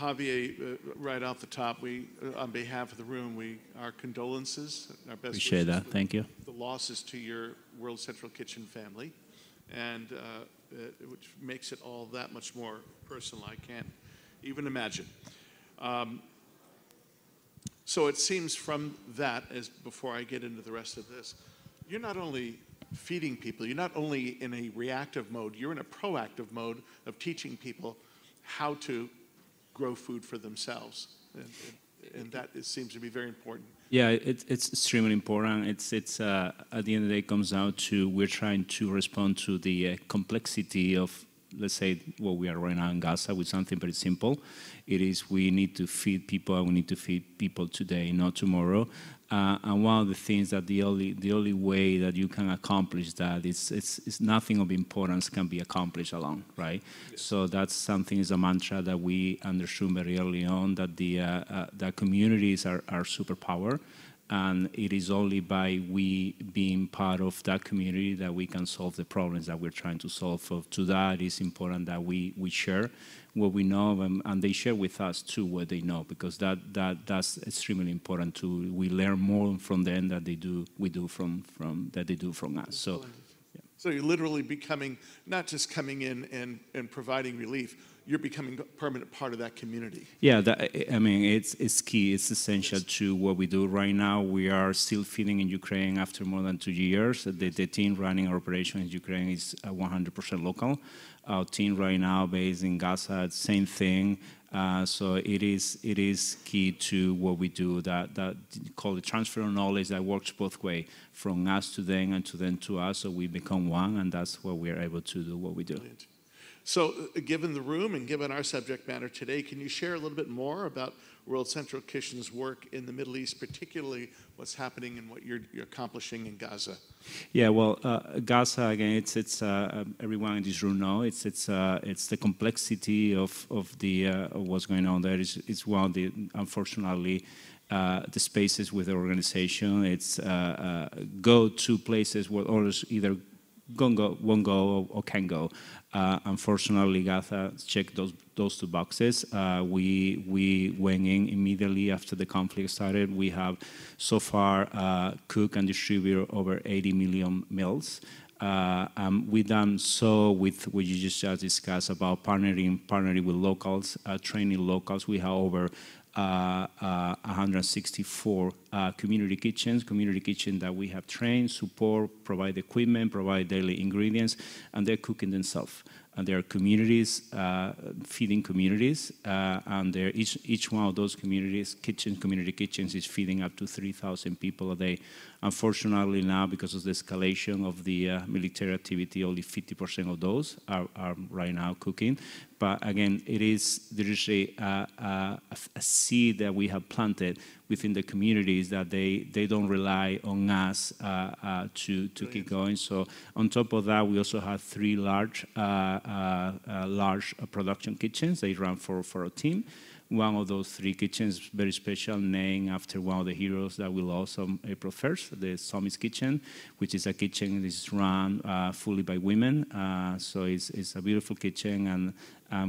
Javier, right off the top, we, on behalf of the room, our condolences, our best Appreciate wishes that. Thank you. the losses to your World Central Kitchen family, and which makes it all that much more personal. I can't even imagine. So it seems from that, as before I get into the rest of this, you're not only feeding people, you're not only in a reactive mode, you're in a proactive mode of teaching people how to grow food for themselves. And that seems to be very important. Yeah, it's extremely important. It's at the end of the day, it comes down to we're trying to respond to the complexity of, let's say, what we are right now in Gaza with something very simple. It is we need to feed people, and we need to feed people today, not tomorrow. And one of the things that the only way that you can accomplish that is nothing of importance can be accomplished alone, right? Yes. So that's something, is a mantra that we understood very early on, that that communities are superpower. And it is only by we being part of that community that we can solve the problems that we're trying to solve. So to that, it's important that we share what we know, and they share with us too what they know, because that's extremely important too. We learn more from them than they do from us. So, yeah. So you're literally becoming, not just coming in and providing relief, you're becoming a permanent part of that community. Yeah, I mean, it's key. It's essential to what we do right now. We are still feeding in Ukraine after more than 2 years. The team running our operation in Ukraine is 100% local. Our team right now based in Gaza, same thing. So it is key to what we do, that call it transfer of knowledge that works both ways, from us to them and to them to us, so we become one, and that's what we are able to do what we do. Brilliant. So given the room and given our subject matter today, can you share a little bit more about World Central Kitchen's work in the Middle East, particularly what's happening and what you're accomplishing in Gaza? Yeah, well, Gaza, again, it's everyone in this room knows it's the complexity of what's going on there. It's one of the, unfortunately, the spaces with the organization. It's go to places where others either won't go or can go. Unfortunately, Gaza checked those two boxes. We went in immediately after the conflict started. We have so far cooked and distributed over 80 million meals. We've done so with what you just discussed about partnering with locals, training locals. We have over 164 community kitchens that we have trained, support, provide equipment, provide daily ingredients, and they're cooking themselves. And there are communities, feeding communities, and each one of those communities, community kitchens, is feeding up to 3,000 people a day. Unfortunately now, because of the escalation of the military activity, only 50% of those are right now cooking. But again, there is a seed that we have planted within the communities that they don't rely on us to keep going. So on top of that, we also have 3 large production kitchens. They run for a team. One of those 3 kitchens is very special, named after one of the heroes that we lost on April 1st, the Summits Kitchen, which is a kitchen that is run fully by women. So it's a beautiful kitchen, and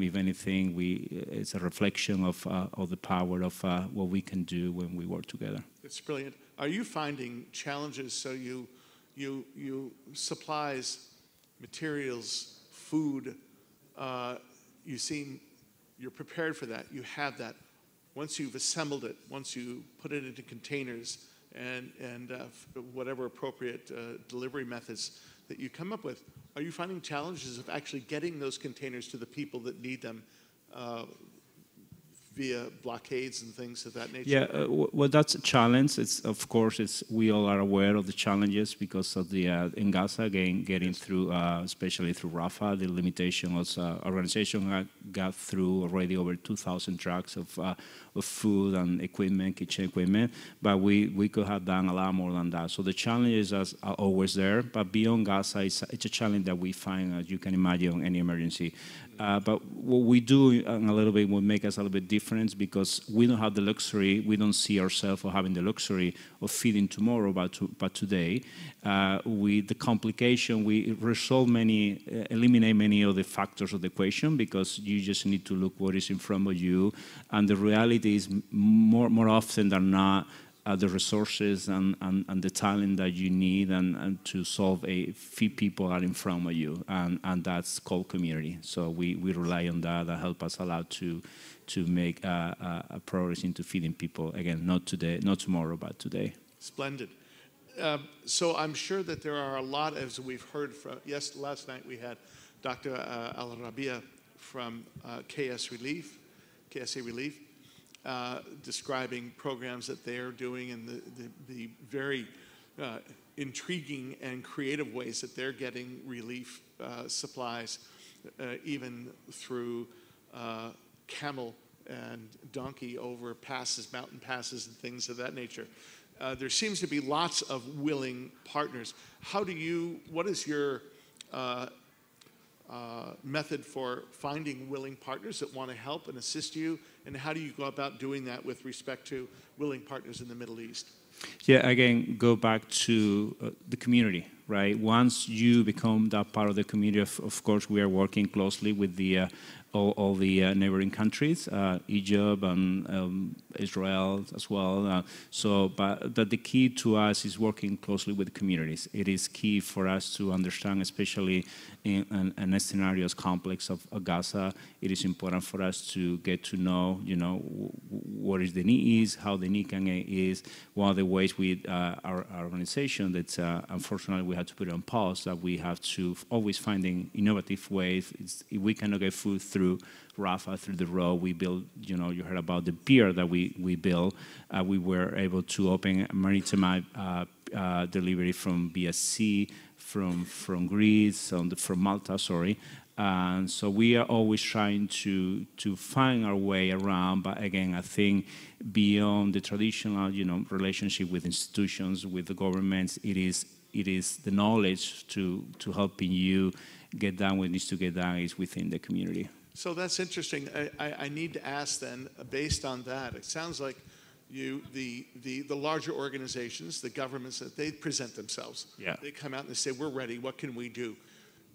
if anything, it's a reflection of the power of what we can do when we work together. It's brilliant. Are you finding challenges? So you supplies, materials, food, you're prepared for that. You have that. Once you've assembled it, once you put it into containers and whatever appropriate delivery methods that you come up with, are you finding challenges of actually getting those containers to the people that need them via blockades and things of that nature? Yeah, well, that's a challenge. Of course, we all are aware of the challenges because of the in Gaza, getting through, especially through Rafah, the limitations. Organization got through already over 2,000 trucks of food and equipment, kitchen equipment, but we could have done a lot more than that. So the challenges are always there, but beyond Gaza, it's a challenge that we find, as you can imagine, on any emergency. But what we do a little bit, what makes us a little bit different difference because we don't have the luxury, we don't see ourselves of having the luxury of feeding tomorrow, but today. With the complication, we eliminate many of the factors of the equation because you just need to look what is in front of you. And the reality is more often than not, the resources and the talent that you need and to solve feed people are in front of you, and that's called community. So we rely on that help us allow to make a progress into feeding people, again, not today, not tomorrow, but today. Splendid. So I'm sure that there are a lot, as we've heard from, last night we had Dr. Al-Rabia from KSA Relief, describing programs that they are doing and the very intriguing and creative ways that they're getting relief supplies, even through camel and donkey over passes, mountain passes and things of that nature. There seems to be lots of willing partners. What is your method for finding willing partners that want to help and assist you, and how do you go about doing that with respect to willing partners in the Middle East? Yeah, again, go back to the community, right? Once you become that part of the community, of course, we are working closely with all the neighboring countries, Egypt and Israel as well. But the key to us is working closely with communities. It is key for us to understand, especially in a scenario as complex of Gaza, it is important for us to get to know, what is the need is, how the need is. One of the ways with our organization that unfortunately we had to put it on pause, that we have to always finding innovative ways. If we cannot get food through Rafah, through the road, we build, you heard about the pier that we built. We were able to open maritime delivery from BSC, from Greece, from Malta, sorry. And so we are always trying to find our way around. But again, I think beyond the traditional, relationship with institutions, with the governments, it is the knowledge to helping you get done what needs to get done is within the community. So that's interesting. I need to ask then, based on that, it sounds like the larger organizations, the governments, that they present themselves. Yeah. They come out and they say, we're ready, what can we do?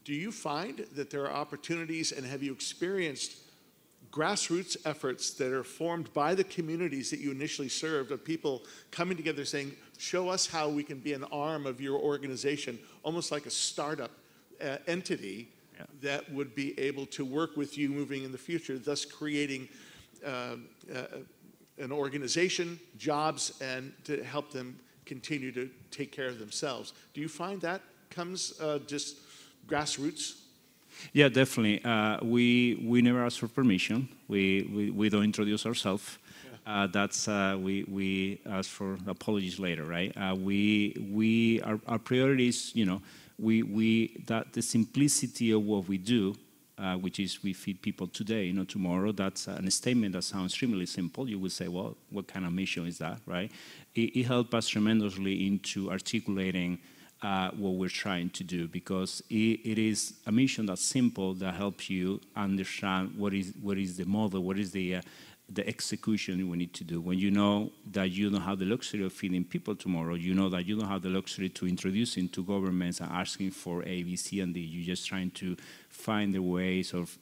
Do you find that there are opportunities, and have you experienced grassroots efforts that are formed by the communities that you initially served, of people coming together saying, show us how we can be an arm of your organization, almost like a startup entity, yeah, that would be able to work with you moving in the future, thus creating an organization, jobs, and to help them continue to take care of themselves? Do you find that comes just grassroots? Yeah, definitely. We never ask for permission. We don't introduce ourselves. Yeah. We ask for apologies later, right? Our priorities, that the simplicity of what we do, which is we feed people today, tomorrow. That's a statement that sounds extremely simple. You would say, well, what kind of mission is that, right? It helped us tremendously into articulating what we're trying to do, because it is a mission that's simple, that helps you understand what is the model, what is the execution we need to do. When you know that you don't have the luxury of feeding people tomorrow, you know that you don't have the luxury to introduce into governments and asking for A, B, C, and D. You're just trying to find the ways of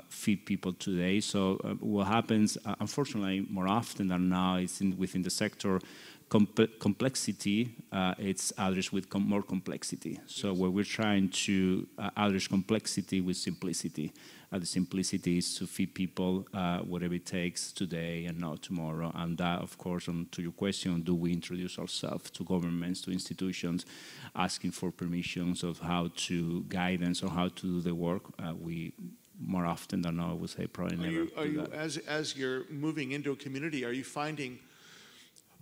feed people today. So what happens, unfortunately, more often than not, is within the sector, complexity, it's addressed with more complexity. So where we're trying to address complexity with simplicity. The simplicity is to feed people whatever it takes today and not tomorrow. And that, of course, to your question, do we introduce ourselves to governments, to institutions, asking for permissions of how to guidance or how to do the work? We more often than not, I would say probably never. As you're moving into a community, are you finding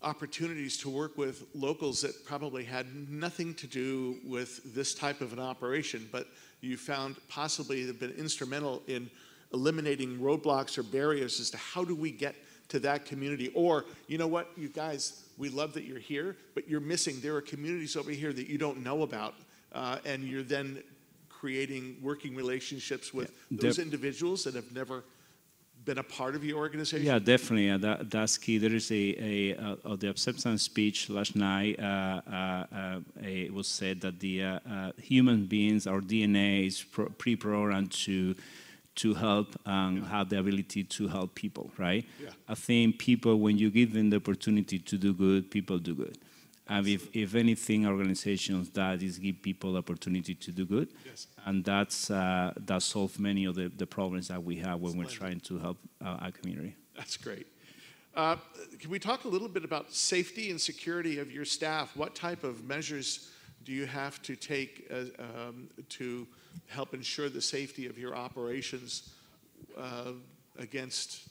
opportunities to work with locals that probably had nothing to do with this type of an operation, but you found possibly have been instrumental in eliminating roadblocks or barriers as to how do we get to that community? Or, you know what, you guys, we love that you're here, but you're missing, there are communities over here that you don't know about, and you're then creating working relationships with those individuals that have never been a part of your organization? Yeah, definitely. That's key. There is of the acceptance speech last night. It was said that the human beings, our DNA, is pre-programmed to help and have the ability to help people. Right? Yeah. I think people, when you give them the opportunity to do good, people do good. And if anything, organizations that is give people the opportunity to do good, yes. And that solves many of the problems that we have when we're trying to help our community. That's great. Can we talk a little bit about safety and security of your staff? What type of measures do you have to take to help ensure the safety of your operations against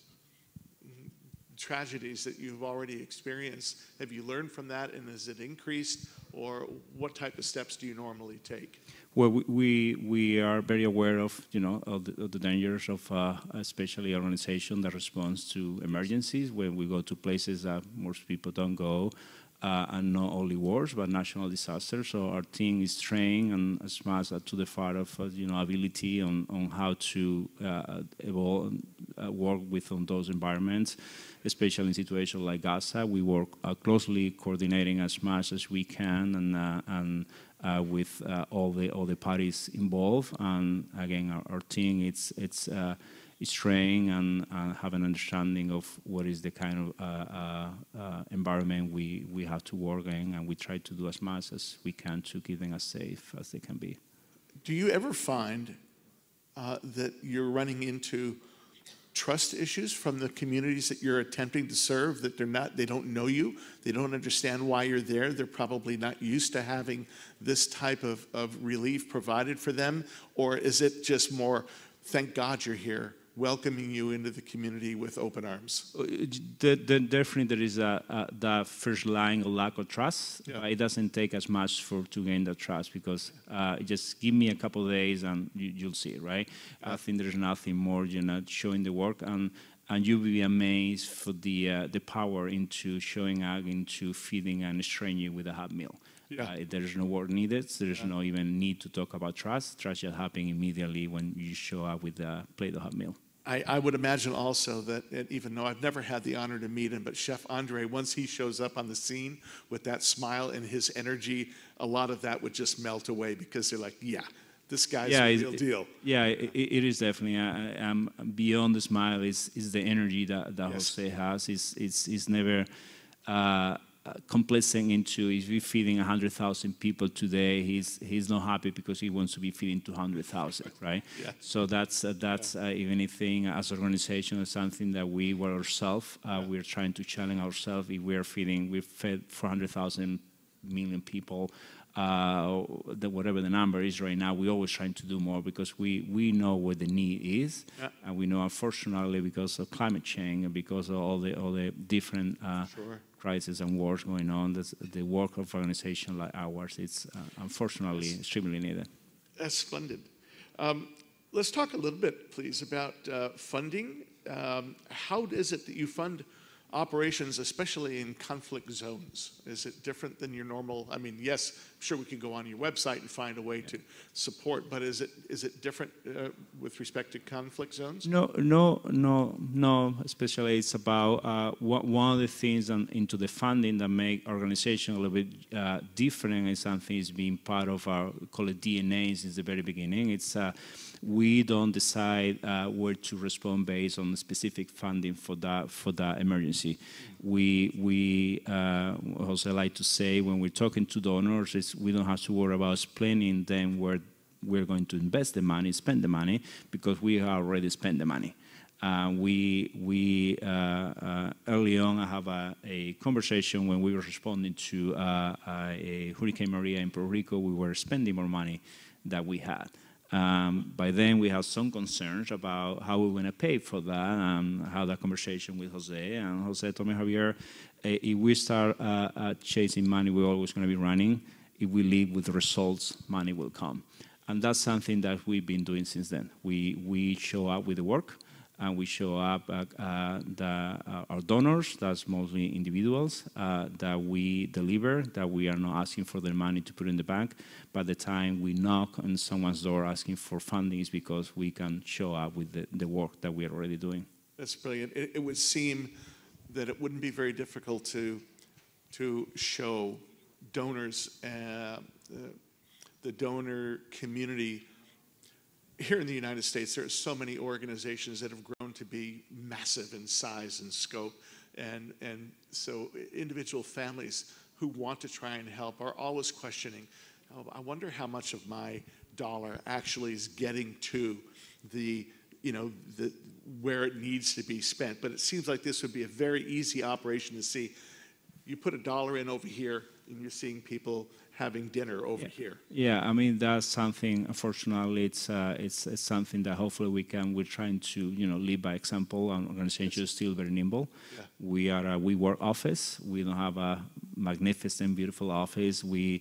tragedies that you've already experienced? Have you learned from that, and has it increased, or what type of steps do you normally take? Well, we are very aware of the dangers of especially an organization that responds to emergencies when we go to places that most people don't go, and not only wars but national disasters. So our team is trained and as much to the part of ability on how to evolve, work within those environments, especially in situations like Gaza. We work closely coordinating as much as we can and with all the parties involved. And again, our team it's trained and have an understanding of what is the kind of environment we have to work in, and we try to do as much as we can to keep them as safe as they can be. Do you ever find that you're running into trust issues from the communities that you're attempting to serve, that they don't know you, they don't understand why you're there, they're probably not used to having this type of relief provided for them? Or is it just more, thank God you're here, welcoming you into the community with open arms? Definitely there is that first line of lack of trust. Yeah. It doesn't take as much to gain that trust, because just give me a couple of days and you'll see it, right? I think there's nothing more, showing the work, and you'll be amazed for the power into showing up, into feeding a stranger with a hot meal. Yeah. There's no word needed. There's no even need to talk about trust. Trust just happens immediately when you show up with a plate of hot meal. I would imagine also that, even though I've never had the honor to meet him, but Chef Andre, once he shows up on the scene with that smile and his energy, a lot of that would just melt away, because they're like, yeah, this guy's a real deal. Yeah, it is definitely. Beyond the smile is the energy that yes. Jose has. It's never complacent into, if we're feeding 100,000 people today, he's not happy because he wants to be feeding 200,000, right? Yeah. So that's if anything, as an organization, is something that we were ourselves. We're trying to challenge ourselves. If we've fed 400,000 million people, whatever the number is right now, we're always trying to do more, because we know where the need is, and we know, unfortunately, because of climate change and because of all the different crises and wars going on, the work of an organization like ours, it's unfortunately extremely needed. That's splendid. Let's talk a little bit, please, about funding. How is it that you fund operations, especially in conflict zones? Is it different than your normal? I mean, yes, I'm sure we could go on your website and find a way to support, but is it different with respect to conflict zones? No. Especially, it's about one of the things into the funding that make organization a little bit different, and something is being part of our, call it DNA, since the very beginning. It's we don't decide where to respond based on specific funding for that emergency. We also like to say, when we're talking to donors, we don't have to worry about explaining them where we're going to invest the money, spend the money, because we already spent the money. Early on, I have a conversation when we were responding to a Hurricane Maria in Puerto Rico. We were spending more money than we had. By then, we have some concerns about how we're going to pay for that, and how that conversation with Jose. And Jose told me, Javier, if we start chasing money, we're always going to be running. If we leave with results, money will come. And that's something that we've been doing since then. We show up with the work, and we show up our donors, that's mostly individuals, that we deliver, that we are not asking for their money to put in the bank. By the time we knock on someone's door asking for funding, is because we can show up with the work that we are already doing. That's brilliant. It would seem that it wouldn't be very difficult to show donors, the donor community. Here in the United States, there are so many organizations that have grown to be massive in size and scope. And so individual families who want to try and help are always questioning, oh, I wonder how much of my dollar actually is getting to the, where it needs to be spent. But it seems like this would be a very easy operation to see. You put $1 in over here, and you're seeing people having dinner over here. Yeah, I mean, that's something, unfortunately, it's something that hopefully we're trying to, lead by example, and organization is still very nimble. Yeah. We are a WeWork office. We don't have a magnificent, beautiful office. My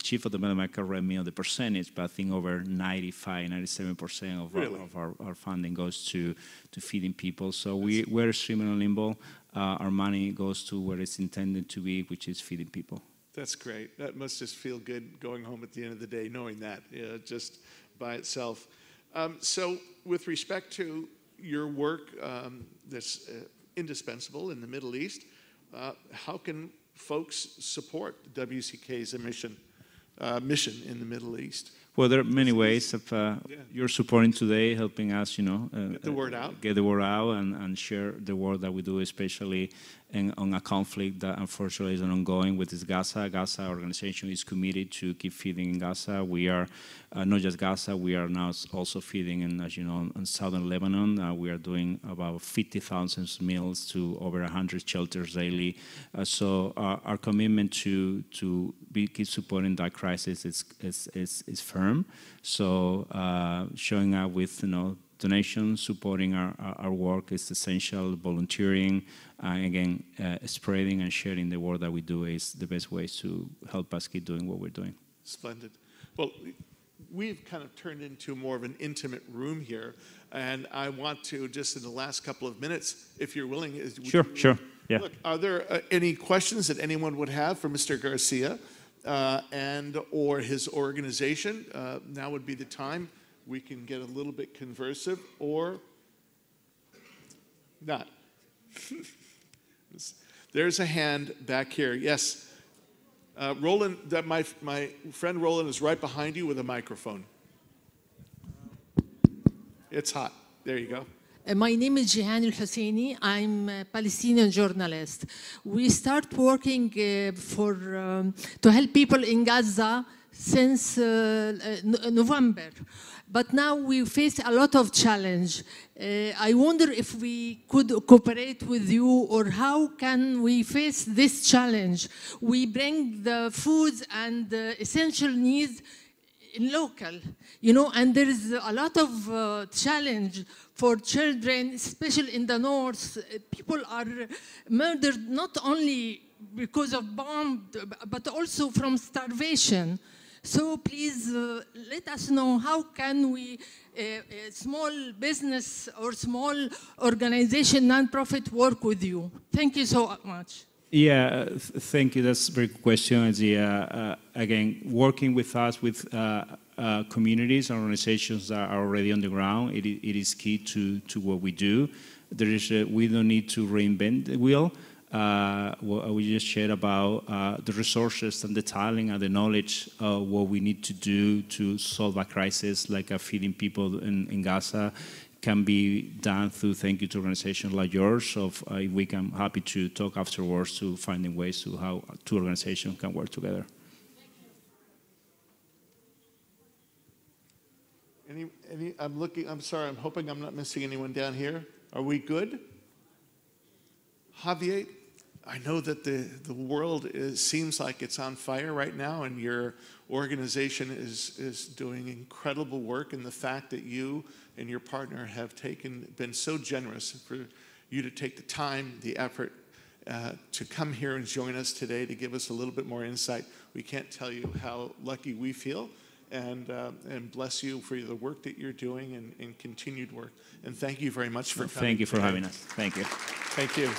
chief of development can read me on the percentage, but I think over 95, 97% of our funding goes to feeding people. So we're extremely nimble. Our money goes to where it's intended to be, which is feeding people. That's great. That must just feel good going home at the end of the day, knowing that just by itself. So with respect to your work that's indispensable in the Middle East, how can folks support WCK's mission in the Middle East? Well, there are many ways of you're supporting today, helping us, get the word out, and share the work that we do, especially on a conflict that unfortunately is ongoing, with this Gaza. Gaza organization is committed to keep feeding in Gaza. We are not just Gaza, we are now also feeding in, as you know, in southern Lebanon. We are doing about 50,000 meals to over 100 shelters daily. So our commitment to keep supporting that crisis is firm. So showing up with donations, supporting our work is essential. Volunteering, again, spreading and sharing the work that we do is the best ways to help us keep doing what we're doing. Splendid. Well, we've kind of turned into more of an intimate room here, and I want to, just in the last couple of minutes, if you're willing. Sure. Yeah. Look, are there any questions that anyone would have for Mr. Garcia and or his organization? Now would be the time. We can get a little bit conversive or not. There's a hand back here. Yes. Roland, my friend Roland is right behind you with a microphone. It's hot. There you go. My name is Jihan Al-Husseini. I'm a Palestinian journalist. We start working to help people in Gaza since November. But now we face a lot of challenge. I wonder if we could cooperate with you, or how can we face this challenge? We bring the foods and the essential needs in local, and there is a lot of challenge for children, especially in the north. People are murdered not only because of bomb, but also from starvation. So please let us know, how can we, small business or small organization, nonprofit, work with you? Thank you so much. Yeah, thank you. That's a very good question. Again, working with us, with communities and organizations that are already on the ground, it is key to what we do. We don't need to reinvent the wheel. What we just shared about the resources and the talent and the knowledge of what we need to do to solve a crisis like feeding people in Gaza can be done through thank you to organizations like yours. So we can happy to talk afterwards to finding ways to how two organizations can work together. I'm sorry, I'm hoping I'm not missing anyone down here. Are we good? Javier, I know that the world seems like it's on fire right now, and your organization is doing incredible work, and the fact that you and your partner have been so generous for you to take the time, the effort to come here and join us today to give us a little bit more insight. We can't tell you how lucky we feel, and bless you for the work that you're doing and continued work. And thank you very much for coming. Thank you for having us. Thank you. Thank you.